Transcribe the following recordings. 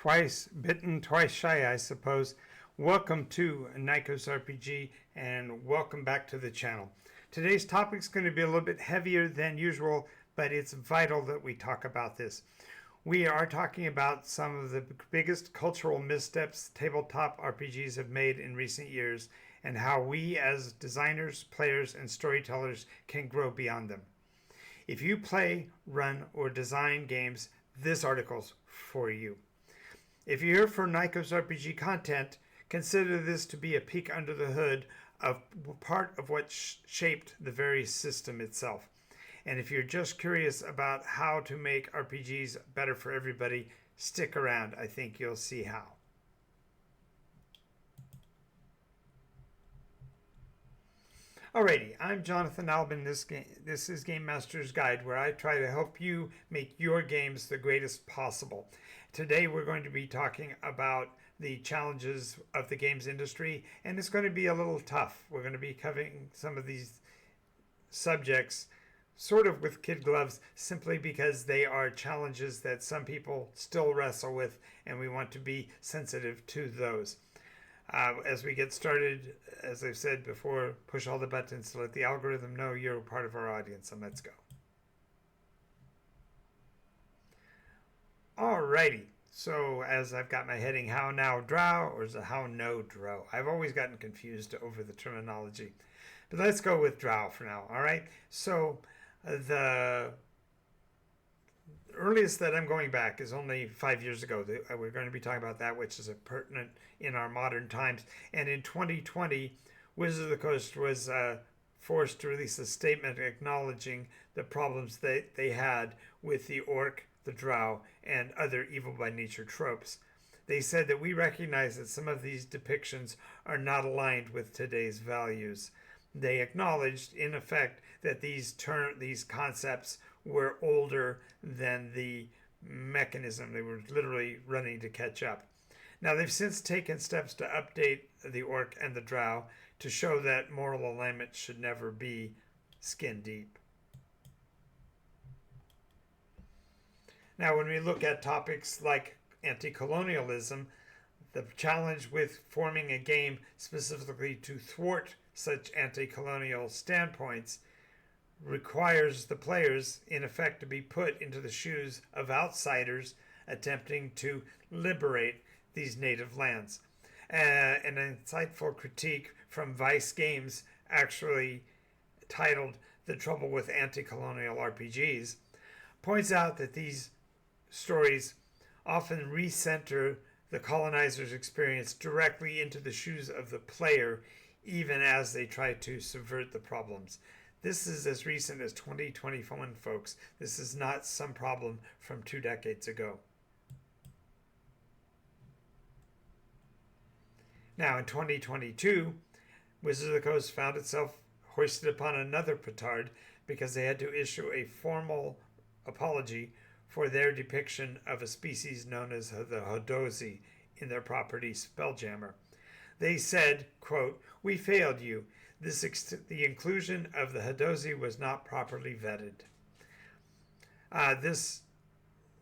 Twice bitten, twice shy, I suppose. Welcome to NycosRPG and welcome back to the channel. Today's topic is going to be a little bit heavier than usual, but it's vital that we talk about this. We are talking about some of the biggest cultural missteps tabletop RPGs have made in recent years and how we as designers, players, and storytellers can grow beyond them. If you play, run, or design games, this article's for you. If you're here for NycosRPG content, consider this to be a peek under the hood of part of what shaped the very system itself. And if you're just curious about how to make RPGs better for everybody, stick around. I think you'll see how. Alrighty, I'm Jonathan Albin. This is Game Master's Guide, where I try to help you make your games the greatest possible. Today we're going to be talking about the challenges of the games industry, and it's going to be a little tough. We're going to be covering some of these subjects sort of with kid gloves, simply because they are challenges that some people still wrestle with, and we want to be sensitive to those. As we get started, as I've said before, push all the buttons to let the algorithm know you're a part of our audience, and let's go. Alrighty, so as I've got my heading, how now Drow, or is it how no Drow? I've always gotten confused over the terminology, but let's go with Drow for now, alright? So the earliest that I'm going back is only 5 years ago. We're going to be talking about that, which is pertinent in our modern times. And in 2020, Wizards of the Coast was forced to release a statement acknowledging the problems that they had with the orc, the drow, and other evil by nature tropes. They said that we recognize that some of these depictions are not aligned with today's values. They acknowledged, in effect, that these concepts were older than the mechanism. They were literally running to catch up. Now, they've since taken steps to update the orc and the drow to show that moral alignment should never be skin deep. Now, when we look at topics like anti-colonialism, the challenge with forming a game specifically to thwart such anti-colonial standpoints requires the players, in effect, to be put into the shoes of outsiders attempting to liberate these native lands. An insightful critique from Vice Games, actually titled "The Trouble with Anti-Colonial RPGs," points out that these stories often recenter the colonizer's experience directly into the shoes of the player, even as they try to subvert the problems. This is as recent as 2021, folks. This is not some problem from 2 decades ago. Now, in 2022, Wizards of the Coast found itself hoisted upon another petard because they had to issue a formal apology for their depiction of a species known as the Hadozee in their property Spelljammer. They said, quote, "We failed you. The inclusion of the Hadozee was not properly vetted." This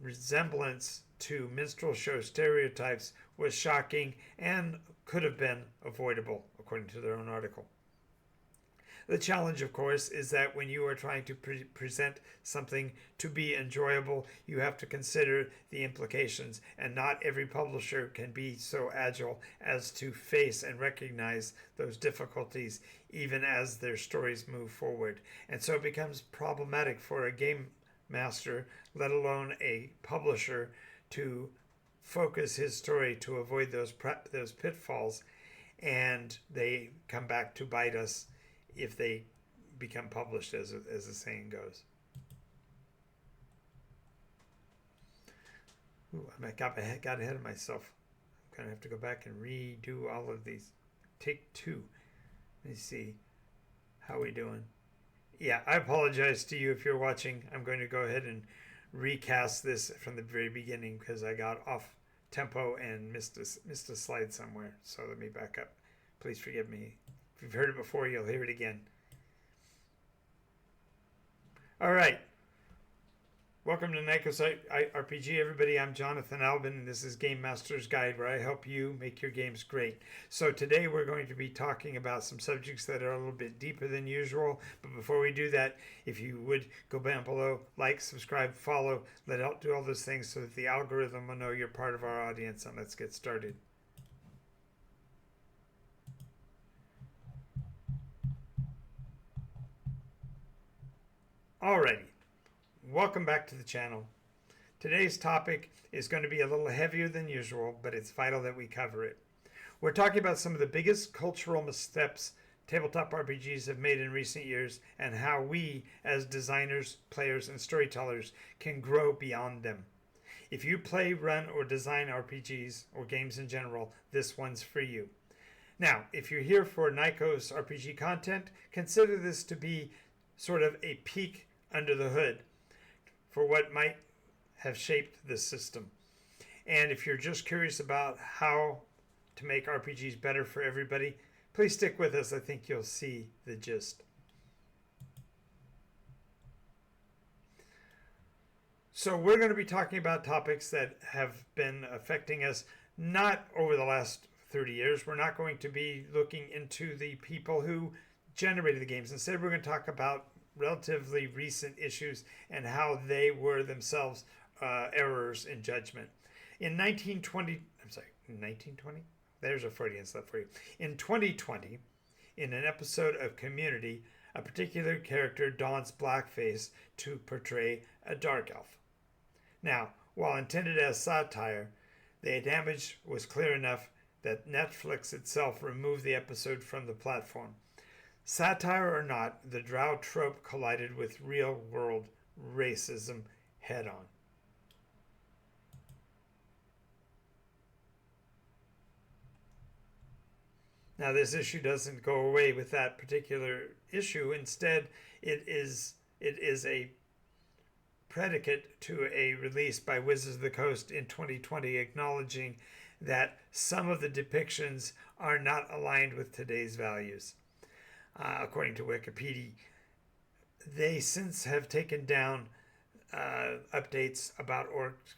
resemblance to minstrel show stereotypes was shocking and could have been avoidable, according to their own article. The challenge, of course, is that when you are trying to present something to be enjoyable, you have to consider the implications, and not every publisher can be so agile as to face and recognize those difficulties even as their stories move forward. And so it becomes problematic for a game master, let alone a publisher, to focus his story to avoid those pitfalls, and they come back to bite us if they become published, as the saying goes. Ooh, I got ahead of myself. I'm going to have to go back and redo all of these. Take 2. Let me see. How we doing? Yeah, I apologize to you if you're watching. I'm going to go ahead and recast this from the very beginning because I got off tempo and missed a slide somewhere. So let me back up. Please forgive me. If you've heard it before, you'll hear it again. All right. Welcome to NycosRPG, everybody. I'm Jonathan Albin, and this is Game Master's Guide, where I help you make your games great. So today we're going to be talking about some subjects that are a little bit deeper than usual. But before we do that, if you would go down below, like, subscribe, follow, do all those things so that the algorithm will know you're part of our audience. And let's get started. Alrighty. Welcome back to the channel. Today's topic is going to be a little heavier than usual, but it's vital that we cover it. We're talking about some of the biggest cultural missteps tabletop RPGs have made in recent years and how we, as designers, players, and storytellers, can grow beyond them. If you play, run, or design RPGs, or games in general, this one's for you. Now, if you're here for NycosRPG content, consider this to be sort of a peek under the hood for what might have shaped this system. And if you're just curious about how to make RPGs better for everybody, please stick with us. I think you'll see the gist. So we're going to be talking about topics that have been affecting us not over the last 30 years. We're not going to be looking into the people who generated the games. Instead, we're going to talk about relatively recent issues and how they were themselves errors in judgment. In 1920, There's a Freudian slip for you. In 2020, in an episode of Community, a particular character dons blackface to portray a dark elf. Now, while intended as satire, the damage was clear enough that Netflix itself removed the episode from the platform. Satire or not, the Drow trope collided with real-world racism head-on. Now, this issue doesn't go away with that particular issue. Instead, it is a predicate to a release by Wizards of the Coast in 2020 acknowledging that some of the depictions are not aligned with today's values. According to Wikipedia, they since have taken down updates about orcs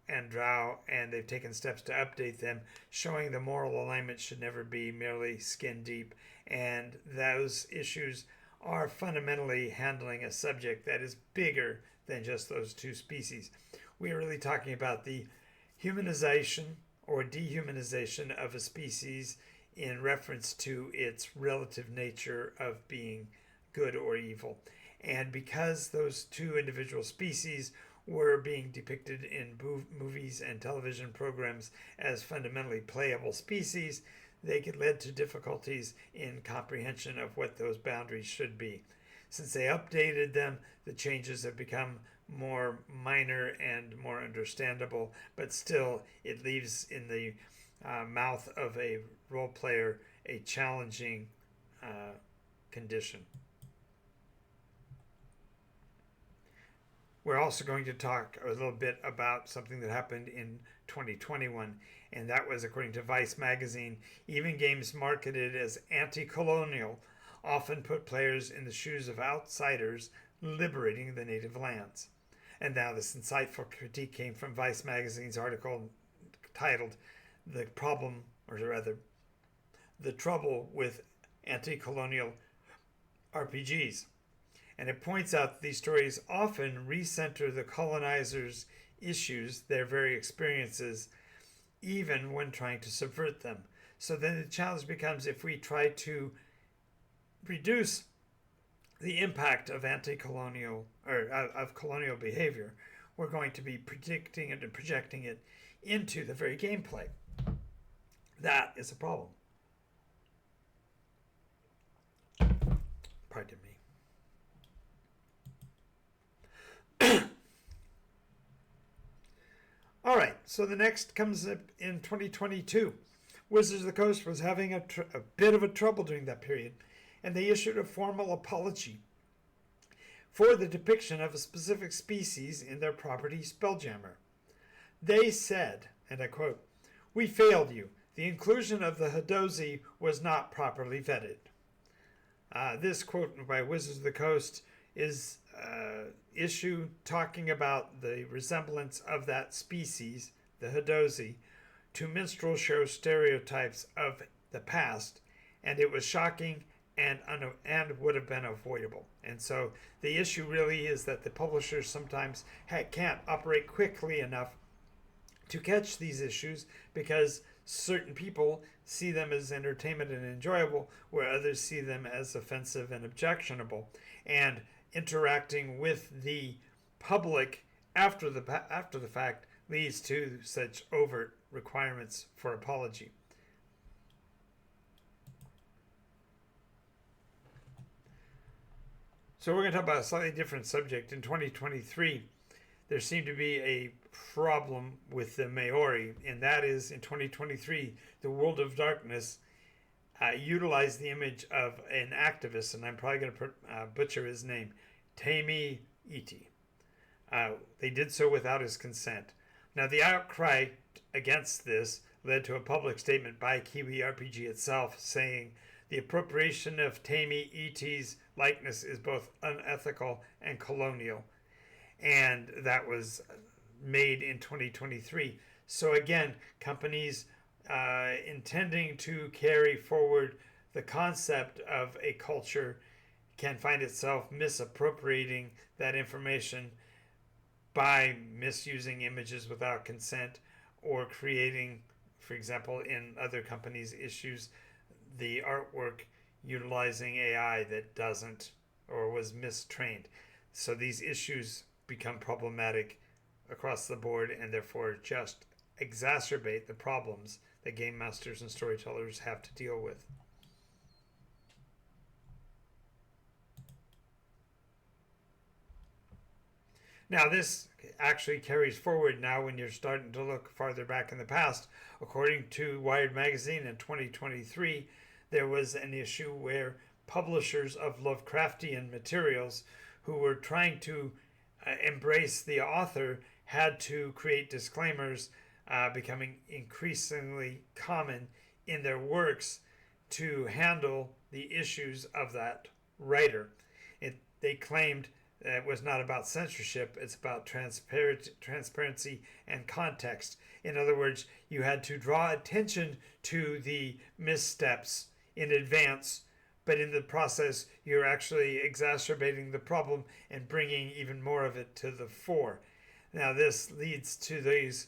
and drow, and they've taken steps to update them, showing the moral alignment should never be merely skin deep, and those issues are fundamentally handling a subject that is bigger than just those two species. We are really talking about the humanization or dehumanization of a species in reference to its relative nature of being good or evil. And because those two individual species were being depicted in movies and television programs as fundamentally playable species, they led to difficulties in comprehension of what those boundaries should be. Since they updated them, the changes have become more minor and more understandable, but still it leaves in the mouth of a role player a challenging condition. We're also going to talk a little bit about something that happened in 2021, and that was, according to Vice magazine, even games marketed as anti-colonial often put players in the shoes of outsiders liberating the native lands. And now this insightful critique came from Vice magazine's article titled The Problem, or rather, The Trouble with Anti-Colonial RPGs. And it points out that these stories often recenter the colonizers' issues, their very experiences, even when trying to subvert them. So then the challenge becomes, if we try to reduce the impact of anti-colonial or of colonial behavior, we're going to be predicting it and projecting it into the very gameplay. That is a problem. Pardon me. All right, so the next comes up in 2022. Wizards of the Coast was having a bit of a trouble during that period, and they issued a formal apology for the depiction of a specific species in their property Spelljammer. They said, and I quote, "We failed you. The inclusion of the Hadozee was not properly vetted." This quote by Wizards of the Coast is issue talking about the resemblance of that species, the Hadozee, to minstrel show stereotypes of the past, and it was shocking and would have been avoidable. And so the issue really is that the publishers sometimes can't operate quickly enough to catch these issues because certain people see them as entertainment and enjoyable, where others see them as offensive and objectionable. And interacting with the public after the fact leads to such overt requirements for apology. So we're going to talk about a slightly different subject. In 2023, there seemed to be a problem with the Maori, and that is in 2023, the World of Darkness utilized the image of an activist, and I'm probably going to butcher his name, Tāme. They did so without his consent. Now, the outcry against this led to a public statement by KiwiRPG itself saying the appropriation of Tāme's likeness is both unethical and colonial. And that was made in 2023. So again, companies intending to carry forward the concept of a culture can find itself misappropriating that information by misusing images without consent, or creating, for example, in other companies' issues, the artwork utilizing AI that doesn't or was mistrained. So these issues become problematic across the board and therefore just exacerbate the problems that game masters and storytellers have to deal with. Now, this actually carries forward now when you're starting to look farther back in the past. According to Wired Magazine in 2023, there was an issue where publishers of Lovecraftian materials who were trying to embrace the author had to create disclaimers, becoming increasingly common in their works to handle the issues of that writer. They claimed that it was not about censorship, it's about transparency and context. In other words, you had to draw attention to the missteps in advance, but in the process, you're actually exacerbating the problem and bringing even more of it to the fore. Now, this leads to these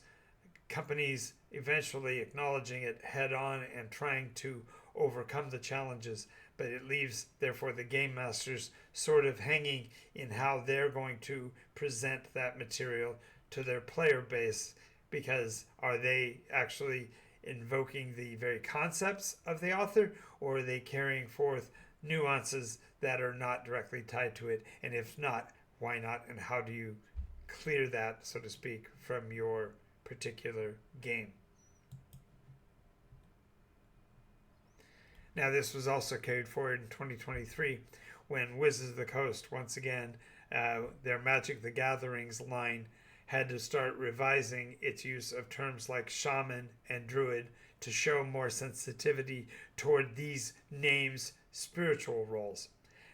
companies eventually acknowledging it head on and trying to overcome the challenges, but it leaves, therefore, the game masters sort of hanging in how they're going to present that material to their player base, because are they actually invoking the very concepts of the author, or are they carrying forth nuances that are not directly tied to it? And if not, why not? And how do you clear that, so to speak, from your particular game? Now, this was also carried forward in 2023 when Wizards of the Coast, once again, their Magic the Gatherings line had to start revising its use of terms like shaman and druid to show more sensitivity toward these names' spiritual roles.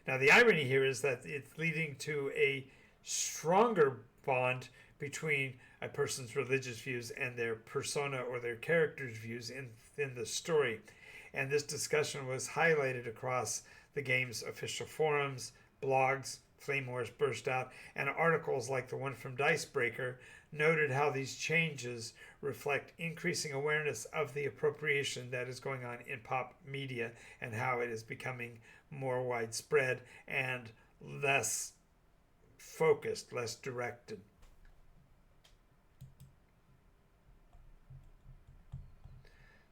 Now, the irony here is that it's leading to a stronger bond between a person's religious views and their persona or their character's views in the story. And this discussion was highlighted across the game's official forums, blogs, flame wars burst out, and articles like the one from Dicebreaker noted how these changes reflect increasing awareness of the appropriation that is going on in pop media and how it is becoming more widespread and less focused, less directed.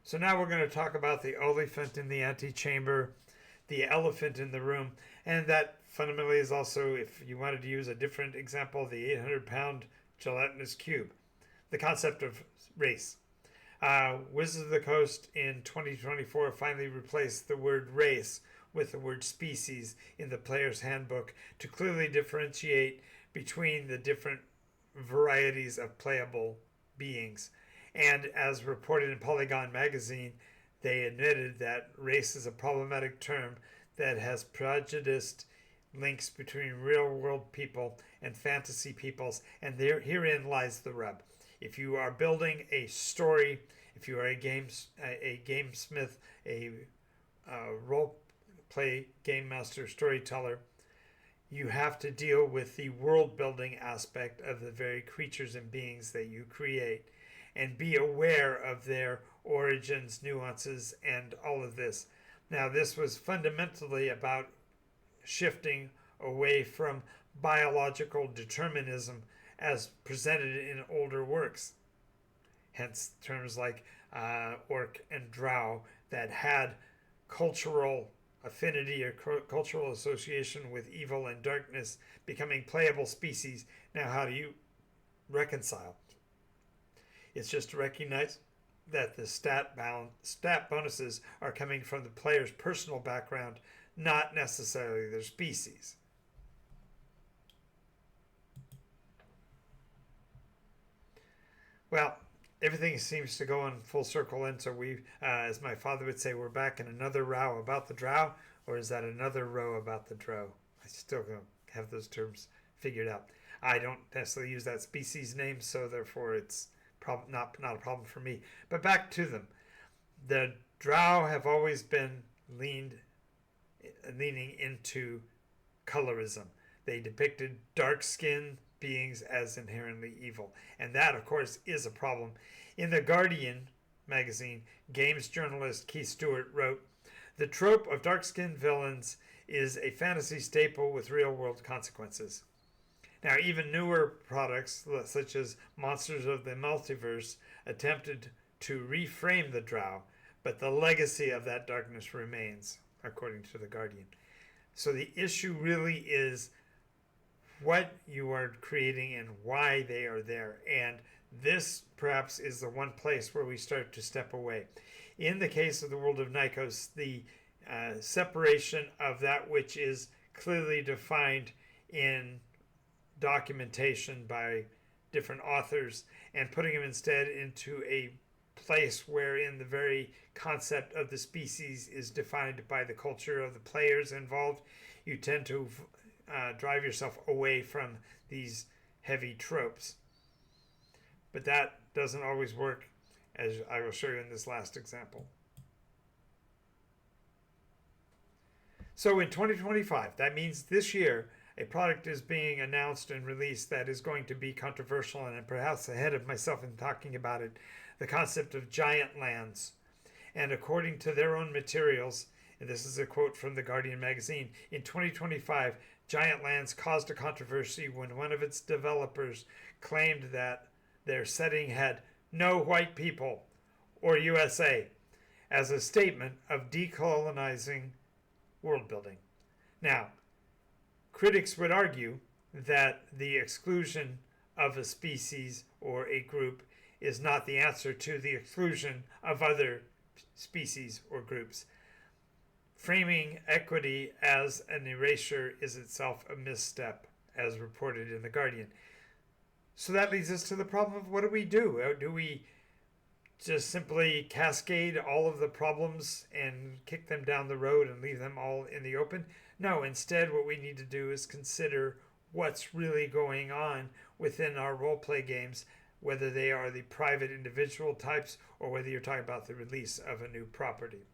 So now we're going to talk about the elephant in the antechamber, the elephant in the room, and that fundamentally is also, if you wanted to use a different example, the 800-pound gelatinous cube, the concept of race. Wizards of the Coast in 2024 finally replaced the word race with the word species in the player's handbook to clearly differentiate between the different varieties of playable beings. And as reported in Polygon magazine, they admitted that race is a problematic term that has prejudiced links between real world people and fantasy peoples, and herein lies the rub. If you are building a story, if you are a gamesmith, a role play game master, storyteller, you have to deal with the world building aspect of the very creatures and beings that you create and be aware of their origins, nuances, and all of this. Now, this was fundamentally about shifting away from biological determinism as presented in older works. Hence, terms like orc and drow that had cultural affinity or cultural association with evil and darkness becoming playable species. Now, how do you reconcile? It's just to recognize that the stat bonuses are coming from the player's personal background, not necessarily their species. Well, everything seems to go in full circle, and so we, as my father would say, we're back in another row about the drow, or is that another row about the drow? I still don't have those terms figured out. I don't necessarily use that species name, so therefore it's not a problem for me. But back to them. The drow have always been leaning into colorism. They depicted dark-skinned beings as inherently evil. And that, of course, is a problem. In The Guardian magazine, games journalist Keith Stewart wrote, "The trope of dark-skinned villains is a fantasy staple with real-world consequences." Now, even newer products, such as Monsters of the Multiverse, attempted to reframe the drow, but the legacy of that darkness remains, according to The Guardian. So the issue really is what you are creating and why they are there. And this perhaps is the one place where we start to step away. In the case of the world of Nykos, the separation of that which is clearly defined in documentation by different authors and putting them instead into a place wherein the very concept of the species is defined by the culture of the players involved, you tend to drive yourself away from these heavy tropes. But that doesn't always work, as I will show you in this last example. So in 2025, that means this year, a product is being announced and released that is going to be controversial, and I'm perhaps ahead of myself in talking about it, the concept of GiantLands. And according to their own materials, and this is a quote from The Guardian magazine, in 2025, GiantLands caused a controversy when one of its developers claimed that their setting had no white people, or USA, as a statement of decolonizing world building. Now, critics would argue that the exclusion of a species or a group is not the answer to the exclusion of other species or groups. Framing equity as an erasure is itself a misstep, as reported in The Guardian. So that leads us to the problem of what do we do? Do we just simply cascade all of the problems and kick them down the road and leave them all in the open? No, instead what we need to do is consider what's really going on within our role-play games, whether they are the private individual types or whether you're talking about the release of a new property.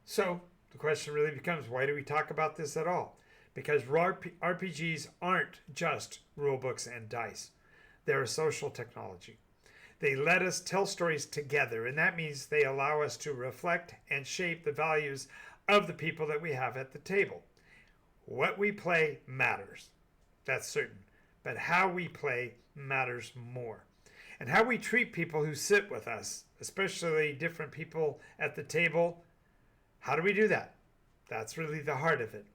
So the question really becomes, why do we talk about this at all? Because RPGs aren't just rulebooks and dice. They're a social technology. They let us tell stories together, and that means they allow us to reflect and shape the values of the people that we have at the table. What we play matters, that's certain, but how we play matters more. And how we treat people who sit with us, especially different people at the table, how do we do that? That's really the heart of it.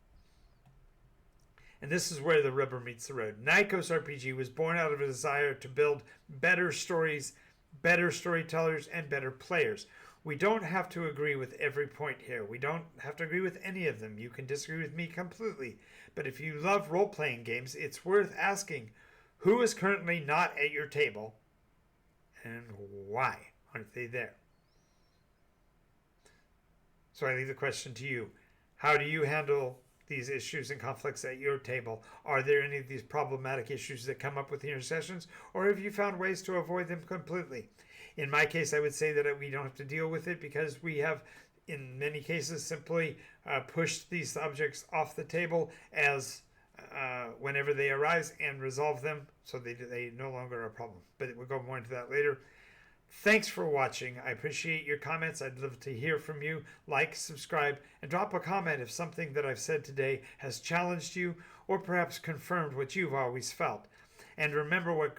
And this is where the rubber meets the road. NycosRPG was born out of a desire to build better stories, better storytellers, and better players. We don't have to agree with every point here. We don't have to agree with any of them. You can disagree with me completely. But if you love role-playing games, it's worth asking, who is currently not at your table, and why aren't they there? So I leave the question to you. How do you handle these issues and conflicts at your table? Are there any of these problematic issues that come up within your sessions, or have you found ways to avoid them completely? In my case, I would say that we don't have to deal with it because we have, in many cases, simply pushed these subjects off the table as whenever they arise and resolve them, so they no longer are a problem. But we'll go more into that later. Thanks for watching. I appreciate your comments. I'd love to hear from you. Like, subscribe, and drop a comment if something that I've said today has challenged you or perhaps confirmed what you've always felt. And remember what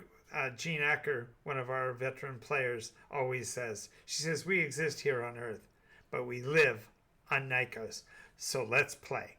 Jean Acker, one of our veteran players, always says. She says, we exist here on Earth, but we live on Nikos. So let's play.